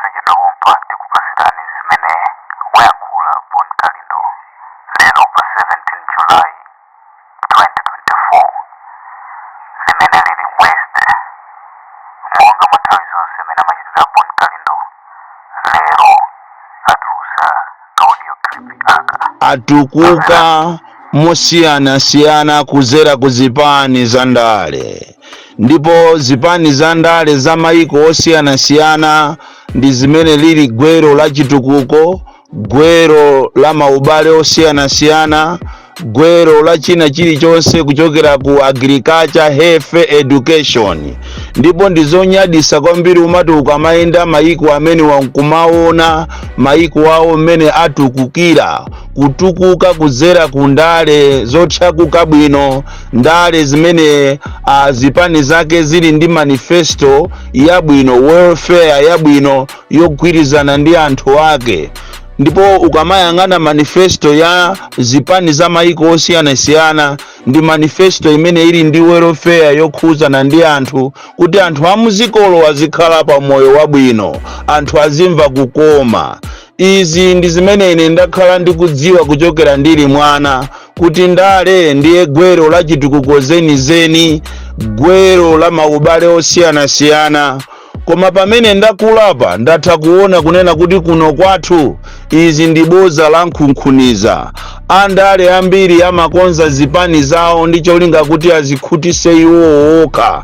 Sejidumpa tikupasirani zimene wayankhula Bon Kalindo lero pa 17 July 2024 limene lili West monga mathawi zonse amene amachitira Bon Kalindo lero atulusa audio clip aka atukuka mosiyanasiyana kuzera ku zipani za ndale, ndipo zipani za ndale za maiko osiyanasiyana ndi zimene lili gwero la chitukuko, gwero la maubale osiyanasiyana, gwero la china chilichonse kuchokera ku agriculture, health, education. Ndipo ndizonyadisa kwambiri umati ukamayenda maiko amene wankumaona maiko awo mmene atukukira, kutukuka kuzera ku ndale zotchakuka bwino, ndale zimene zipani zake zili ndi manifesto yabwino, welfare yabwino yogwirizana ndi anthu ake. Ndipo ukamayang'ana manifesto ya zipani za maiko osiyanasiyana ndi manifesto imene ili ndi welfare yokhuzana ndi anthu, kuti anthu amuzikolo azikhala pa moyo wabwino, anthu azimva kukoma. Izi ndi zimene ine ndakhala ndikudziwa kuchokera ndili mwana, kuti ndale ndiye gwero la chitukuko zenizeni, gwero la maubale osiyanasiyana. Koma pamene ndakulapa ndatha kuona kunena kuti kuno kwathu izi ndi boza la nkhunkhuniza. Andale ambiri amakonza zipani zawo ndi cholinga kuti azikhutise iwo okha,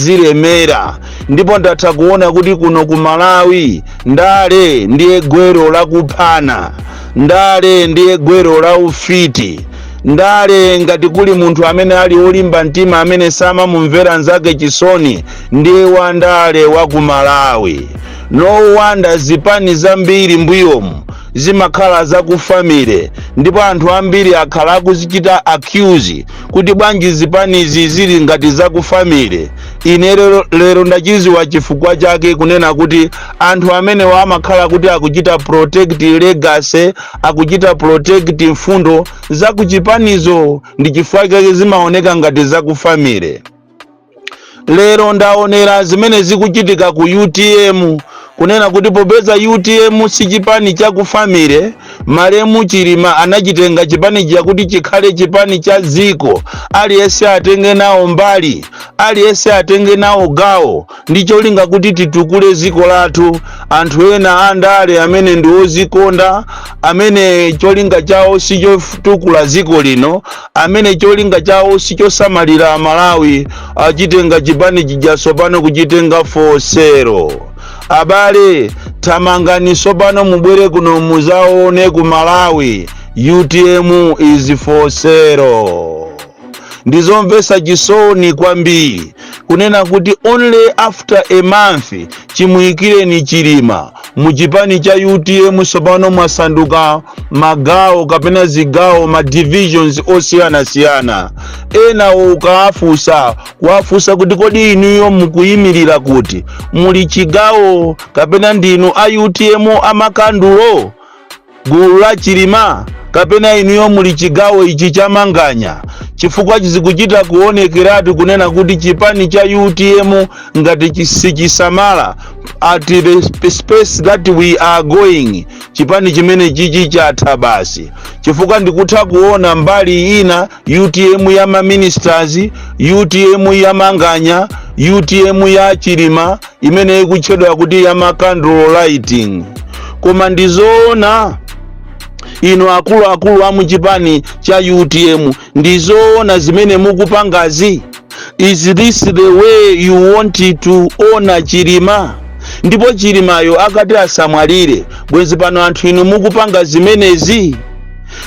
azilemera. Ndipo ndatha kuona kuti kuno ku Malawi ndale ndiye gwero la kuphana, ndale ndiye gwero la ufiti. Ndale ngati kuli munthu amene ali olimba mtima amene samamumvera nzake chisoni, ndiye wandale wa ku Malawi. No wonder zipani zambiri mbuyomu zimakhala zakufamile, ndipo anthu ambiri akhala akuzichita accuse kuti bwanji zipanizi zili ngati zakufamile. Ine lero ndachiziwa chifukwa chake, kunena kuti anthu amene amakhala kuti akuchita protect legacy, akuchita protect mfundo zakuchipanizo, ndi chifukwa chake zimaoneka ngati zakufamile. Lero ndaonera zimene zikuchitika ku UTM, kunena kuti popeza UTM si chipani chakufamile, Malemu Chilima anachitenga chipani chakuti chikhale chipani cha ziko, aliyense atenge nawo mbali, aliyense atenge nawo gawo, ndi cholinga kuti titukule ziko lathu. Anthu ena andale amene ndi ozikonda, amene cholinga chawo si chotukula ziko lino, amene cholinga chawo si chosamalira Malawi, achitenga chipani chijaso pano kuchitenga fosero. Abale, tamangani sopano mubwere kuno muzaone ku Malawi, UTM is for sale. Ndizomvesa chisoni kwambiri kunena kuti only after a month chimuyikireni Chilima muchipani cha UTM sopano mwasanduka magawo kapena zigawo, ma divisions osiyanasiyana. Ena ukawafusa kuti kodi inuyo mukuyimirira kuti muli chigawo kapena ndinu a UTM amakandulo, gulu la Chilima, kapena inuyo muli chigawo ichi chamanganya. Chifukwa chizikuchita kuonekeratu kunena kuti chipani cha UTM ngati chisichisamala at the space that we are going, chipani chimene chichi chatha basi. Chifukwa ndikutha kuona mbali ina UTM ya ma ministers, UTM ya manganya, UTM ya Chilima imene ikutchedwa kuti ya ma candle lighting. Koma ndizoona ino akulu a muchipani cha UTM, ndizoona zimene mukupangazi. Is this the way you want to honor Chilima? Ndipo Chilimayo akati asamwalire, bwezi pano anthu inu mukupanga zimenezi.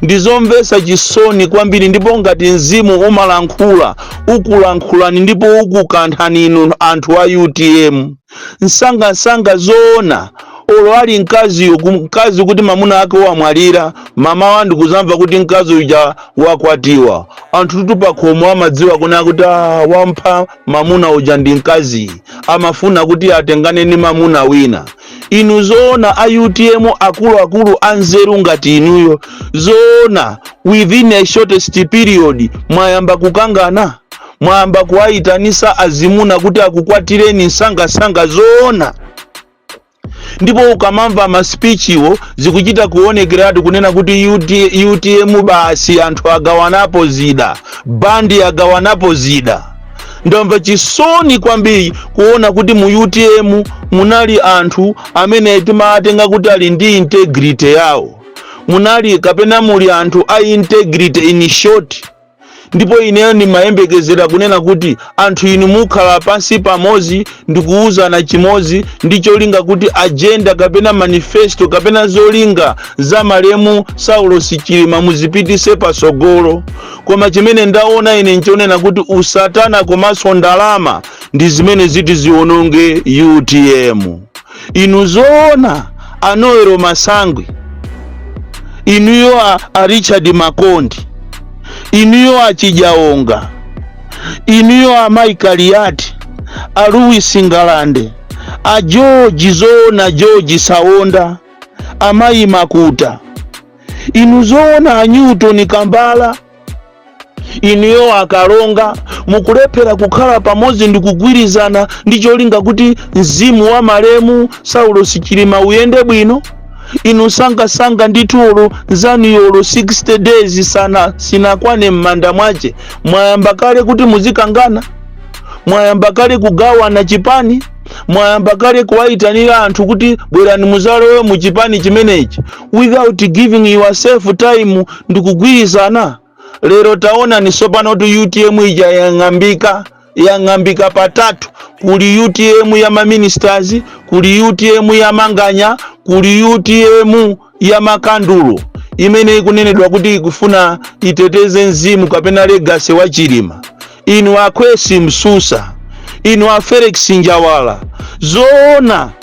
Ndizomvesa chisoni kwambiri, ndipo ngati mzimu umalankhula, ukulankhulani ndipo ukukanthani inu anthu a UTM. Nsanga zoona. Olo ali mkazi kuti mamuna ake wamwalira, mama wandu kuzamva kuti mkazi uja wakwatiwa. Anthu tutupa khomo amadziwa kuna kuti wampha mamuna uja ndi mkazi, amafuna kuti atengane ni mamuna wina. Inu zoona a UTM akulu anzeru ngati inuyo, zoona within a shortest period mwayamba kukangana, mwayamba kuwaitanisa azimuna kuti akukwatireni nsanga zoona. ndipo ukamamva ma speech iwo zikuchita kuonekeratu kunena kuti UTM basi anthu agawanapo zida, bandi agawanapo zida. Ndomva chisoni kwambiri kuona kuti mu UTM munali anthu amene timatenga kuti ali ndi integrity yawo, munali kapena muli anthu a integrity in short. Ndipo ineyo ndimayembekezera kunena kuti anthu inu mukhala pansi pamozi ndikuuzana chimozi ndi cholinga kuti agenda kapena manifesto kapena zolinga za Malemu Saulos Chilima muzipitise pasogolo. Koma chimene ndaona ine nchonena kuti usatana komanso ndalama ndi zimene ziti ziononge UTM. Inu zoona Anoero Masangwe, inuyo a Richard Makondi, inuyo a Chijaonga, inuyo a Michael Yati, a Louis Ngalande, a George Zona, George Sawonda, a Mai Makuta, inu zoona a Newton Kambala, inuyo a Kalonga, mukulephera kukhala pamozi ndi kugwirizana ndi cholinga kuti mzimu wa Malemu Saulos Chilima uyende bwino. Inu sanga nditulo zaniyolo 60 days sana sinakwane mmanda mwache, mwayamba kale kuti muzikangana, mwayamba kale kugawana chipani, mwayamba kale kuwaitanira anthu kuti bwerani muzalowe mu chipani chimenechi without giving yourself time ndi kugwirizana. Lero taona ni sopano tu UTM ija yang'ambika patatu. Kuli UTM ya maministers, kuli UTM ya Manganya, kuli UTM ya Makandulo, imene ikunenedwa kuti ikufuna iteteze mzimu kapena legacy wa Chilima. Inu Akwesi Msusa, inu a Felix Njawala,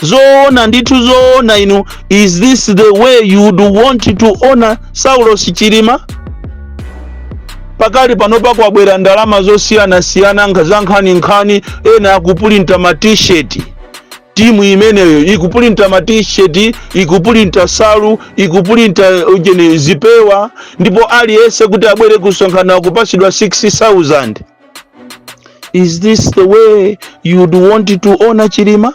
zoona nditu zoona inu. Is this the way you would want to honor Saulos Chilima? Pakali panopa kwa bwera ndalama zosiyana nkhani ena akupulinta ma t-shirt. Timu imeneyo ikupulinta ma t-shirt, ikupulinta salu, ikupulinta zipewa, ndipo aliyense kuti abwere kusonkhana kupasidwa 60,000. Is this the way you'd want to honor Chilima?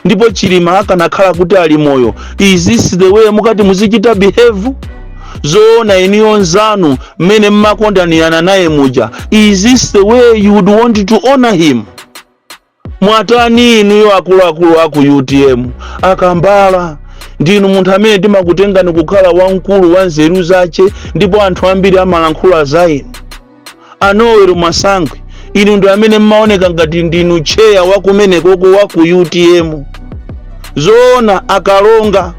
Ndipo Chilima akanakhala kuti ali moyo. Is this the way mukati muzichita behave? Zoona iniyo nzanu mene mmakondaniana naye muja. Is this the way you would want to honor him? Mwatani inuyo akulu aku UTM. Akambala ndinu munthu amene timakutenga nikukhala wankulu wa nzeru zache, ndipo anthu ambiri amalankhula za inu. Anoero Masangwe, inu ndo amene mmaoneka ngati ndinu cheya wakumenekoko waku UTM. Zoona Akalonga,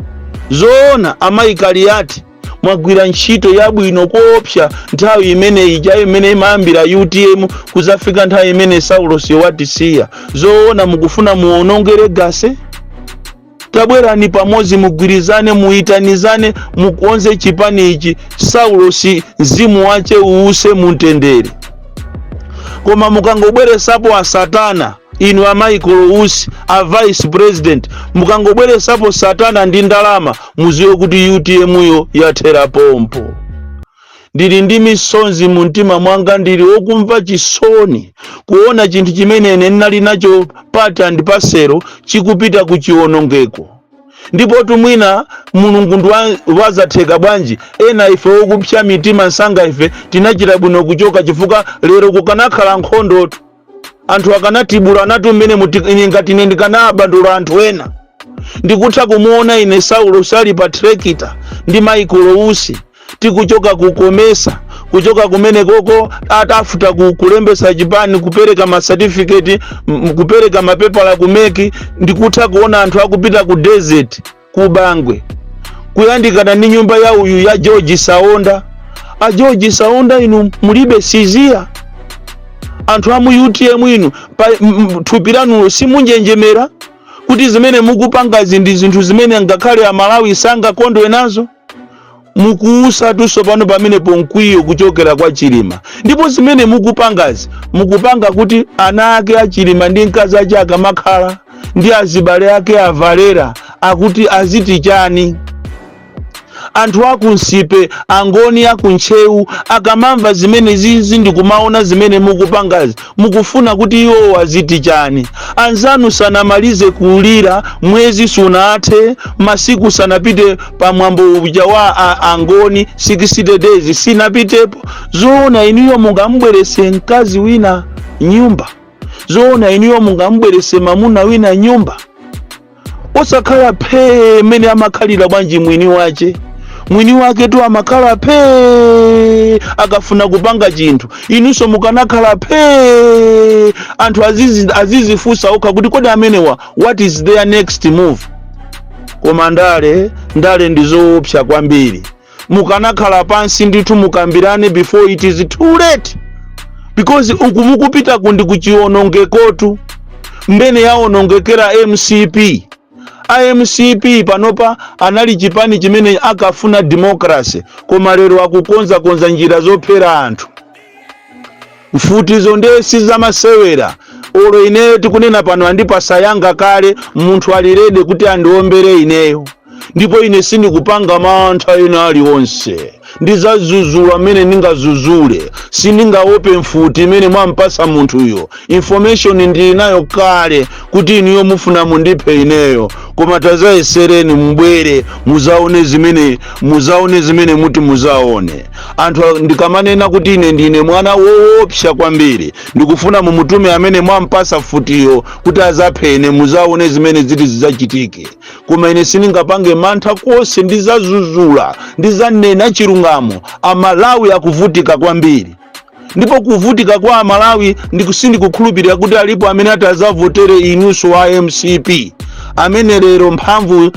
zoona a Michael Yati, mwagwira ntchito yabwino koopsa nthawi imene ija imene imayambira UTM kuzafika nthawi imene Saulos watisiya. Zoona mukufuna muonongere gase. Tabwerani pamozi mugwirizane, muitanizane, mukonze chipani ichi Saulos mzimu wache uuse mutendere. Koma mukangobweresapo a Satana, inu a Michael Usi, a Vice President, mukangobweresapo Satana ndi ndalama, muziwe kuti UTM yo yathera pompo. Ndili ndi misonzi muntima mwanga, ndili okumva chisoni kuona chinthu chimene ine ndinali nacho pata ndi pasero chikupita kuchionongeko. Ndipo tumwina Mulungu ndi wazatheka bwanji ena ife okupsya mitima nsanga ife tinachita bwino kuchoka chifukwa lero kukanakhala nkhondo anthu akanatibula natu mmene ngati ine ndikanabandula anthu ena. Ndikutha kumuona ine Saulos ali pa trekita ndi Michael Usi tikuchoka kukomesa, kuchoka kumene koko atafuta kulembesa chipani, kupereka ma certificate, kupereka mapepala kumeki. Ndikutha kuona anthu akupita ku desert ku Bangwe kuyandikana ndi nyumba ya uyu ya George Sawonda. A George Sawonda inu mulibe sizia. Anthu amu UTM inu thupiranu simunjenjemera kuti zimene mukupangazi ndi zinthu zimene ngakhale a Malawi sangakondwe nazo. Mukuusa tuso pano pamene ponkwiyo kuchokera kwa Chilima. Ndipo zimene mukupangazi mukupanga kuti ana ake a Chilima ndi mkazi ake akamakhala ndi azibale ake avalera akuti aziti chani. anthu akunsipe, angoni akuntcheu akamamva zimene zizi ndikumaona zimene mukupangazi, mukufuna kuti iwo aziti chani? Anzanu sanamalize kulira, mwezi sunathe, masiku sanapite pamwambo uja wa angoni 60 days sinapitepo. Zoona iniyo mungambwerese mkazi wina nyumba, zoona iniyo mungambwerese mamuna wina nyumba. Osakhala phe mene amakhalira bwanji mwini wake tu amakhala phe akafuna kupanga chinthu, inunso mukanakhala phe anthu azizifunsa okha kuti kodi amenewa what is their next move. Koma ndale ndizoopsa kwambiri, mukanakhala pansi ndithu mukambirane before it is too late, because uku mukupita kundi kuchionongekotu mbene yaonongekera MCP. IMCP panopa anali chipani chimene akafuna democracy, koma lero akukonza njira zophera anthu. Mfutizo ndesi zamasewera, olo ineyo tikunena pano andipasayanga kale munthu alirede kuti andiombere ineyo, ndipo ine sindikupanga mantha ena aliwonse, ndizazuzula amene ningazuzule, siningaope mfuti imene mwampasa munthuyo. Information ndili nayo kale kuti iniyo mufuna mundiphe ineyo, koma tazayesereni mbwere muzaone zimene muti muzaone. Anthu ndikamanena kuti ine ndine mwana woopsa kwambiri, ndikufuna mumutume amene mwampasa futiyo kuti azaphene, muzaone zimene ziti zizachitike. Koma ine siningapange mantha konse, ndizazuzula, ndizanena chilungamo. Amalawi akuvutika kwambiri, ndipo kuvutika kwa Amalawi ndikukhulupirira kuti alipo amene atazavotere inunso wa MCP, amene lero mphamvu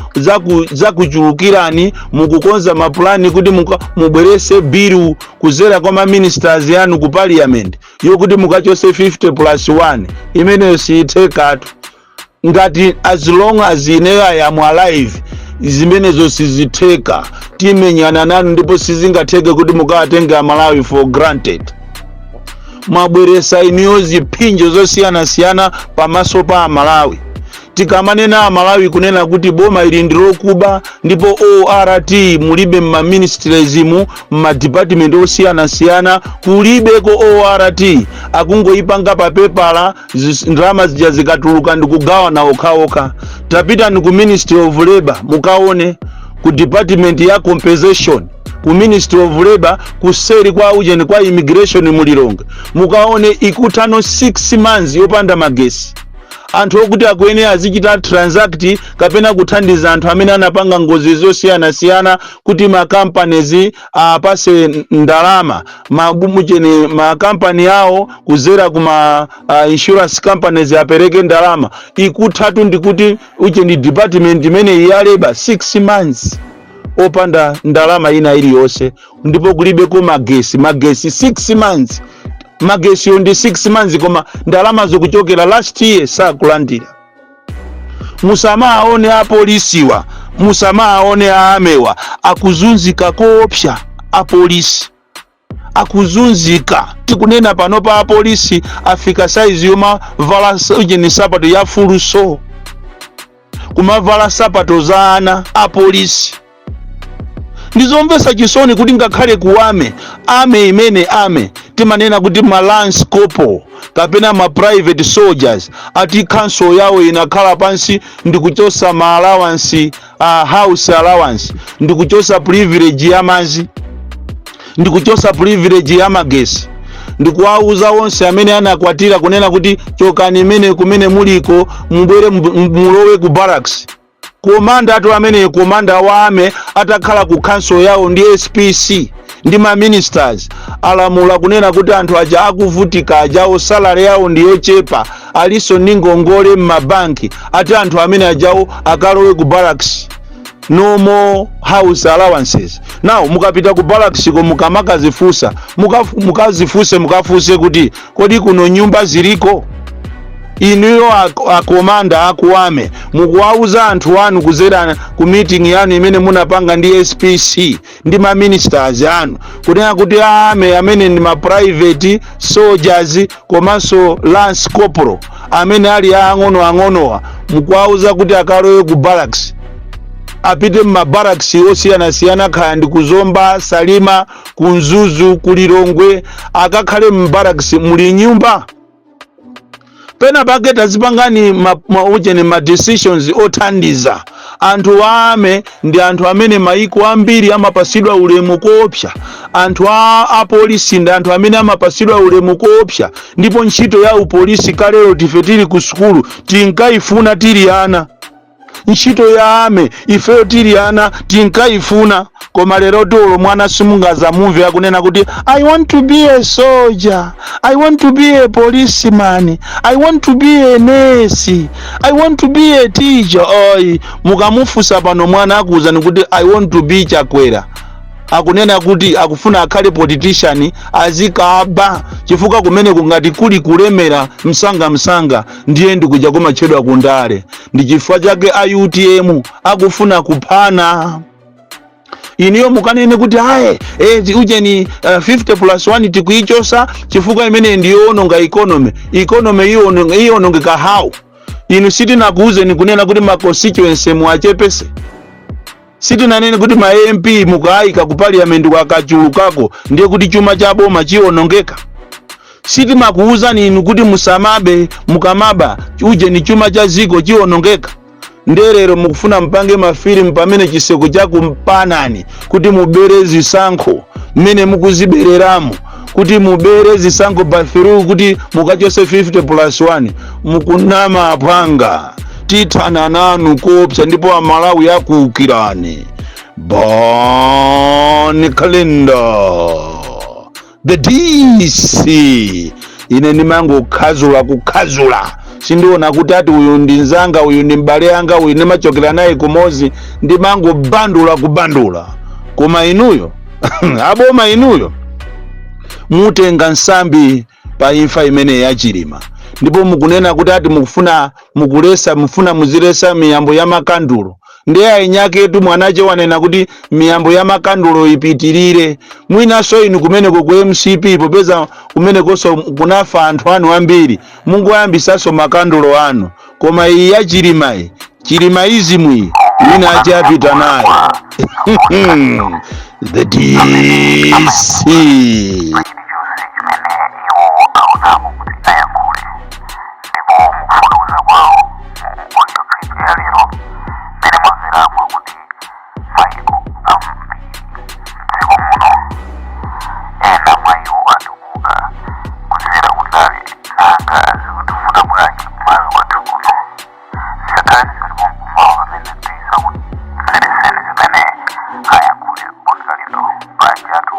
zakuchulukirani mukukonza mapulani kuti mubwerese bill kuzera kwa maministers yanu ku parliament yokuti mukachose 50+1, imeneyo siyithekatu. Ngati as long as ineyo I am alive, zimenezo sizitheka, timenyana nanu, ndipo sizingatheke kuti mukawatenge Amalawi for granted. Mwabweresa iniyo ziphinjo zosiyana pamaso pa Amalawi. Tikamanena Amalawi kunena kuti boma ili ndilokuba, ndipo ORT mulibe mmaministries mmadepartment osiyana, kulibeko ORT, akungoyipanga papepala, ndalama zija zikatuluka ndikugawana okhaokha. Tapita ni ku Ministry of Labor mukaone, ku department ya compensation, ku Ministry of Labor, kuseri kwa ujeni kwa immigration mulilonga, mukaone ikutano 6 months yopanda magesi. Anthu okuti akuene azichita transact kapena kuthandiza anthu amene anapanga ngozi zosiyana kuti ma companies apase ndalama makampani yawo kuzera kuma insurance companies apereke ndalama. Ikuthatu ndikuti ucheni department imene ya labor 6 months opanda ndalama ina iliyonse, ndipo kulibeko magesi 6 months. Magesi ndi 6 months, koma ndalama zokuchokera last year sakulandira. Musamaone apolisiwa, musamaone amewa akuzunzika koopsa. Apolisi akuzunzika, tikunena pano pa apolisi afika size yoma vala ujeni sapato ya fuluso, kumavala sapato za ana apolisi. Ndizomvesa chisoni kuti ngakhale kuwame imene timanena kuti ma lance corporal kapena ma private soldiers ati council yawo inakhala pansi ndikuchosa ma allowance, house allowance, ndikuchosa privilege ya mazi, ndikuchosa privilege ya magesi, ndikuwauza onse amene anakwatira kunena kuti chokani imene kumene muliko mubwere mulowe ku barracks. Komanda atu amene komanda wame atakhala ku council yawo ndi SPC ndi ma ministers alamula kunena kuti anthu aja akuvutika ajawo salary yawo ndiyochepa, aliso ningongole mmabanki, ati anthu amene ajawo akalowe ku barracks, no more house allowances. Now mukapita ku barracks ko mukamakazifusa mukafuse kuti kodi kuno nyumba ziliko. Inuyo akomanda akuwame mukuwauza anthu wanu kuzera ku meeting yanu imene munapanga ndi SPC ndi ma ministers anu kunena kuti amene ndi ma private soldiers komanso lance corporal amene ali ang'onowa mukuwauza kuti akalowe ku barracks. apite m'mabaraks osiyanasiyana khaya ndi kuzomba, Salima, kunzuzu, kulilongwe, akakhale m'mabaraks muli nyumba. Pena pake tazipangani ma decisions othandiza anthu ame ndi anthu amene maiko ambiri amapasidwa ulemu koopsa. Anthu a polisi ndi anthu amene amapasidwa ulemu koopsa, ndipo ntchito ya upolisi kalero tife tili ku sukulu tinkaifuna tili ana. Ntchito ya ame ifeyo tili ana tinkaifuna, koma lero tolo mwana simungaza mumve akunena kuti I want to be a soldier, I want to be a policeman, I want to be a nurse, I want to be a teacher. Oi, mukamufusa pano mwana akuwuzani kuti I want to be Chakwera, akunena kuti akufuna akhale politician, azikaba chifukwa kumene kungati kuli kulemera msanga ndiye ndikuja kumatchedwa kundale. Ndi chifukwa chake a UTM akufuna kuphana. Iniyo mukanene kuti aye ujeni 50+1 tikuichosa chifukwa imene ndiyononga economy iyonongeka how. Inu sitinakuuzeni kunena kuti ma constituency muachepese, sitinanene kuti ma MP mukaayika ku parliament kwakachulukako ndiye kuti chuma cha boma chionongeka. Sitimakuuzani inu kuti musamabe mukamaba ujeni chuma cha ziko chionongeka. Nderero mukufuna mpange mafilimu pamene chiseko chakumpanani kuti mubere zisankho mmene mukuzibereramu, kuti mubere zisankho bathrough kuti mukachose 50+1 mukunama apanga tithana nanu koopsa ndipo amalawi akuukirani. Bon calendar the DC ine nimango kukhazula sindiona kuti ati uyu ndi nzanga, uyu ndi mbale yanga, uyu nimachokera naye kumozi, ndimango kubandula. Koma inuyo aboma inuyo mutenga nsambi pa imfa imene yachilima, ndipo mukunena kuti ati mufuna muzilesa miyambo ya makandulo. Ndiye ainyaketu mwanache wanena kuti miyambo ya makandulo ipitirire. Mwinaso inu kumeneko ku MCP popeza kumenekonso kunafa anthu anu ambiri, mungoyambisaso makandulo anu. Koma iyi ya chilima izimwi mwina achapita nayo. The DC Haya kule Bon Calendar, Banjatu,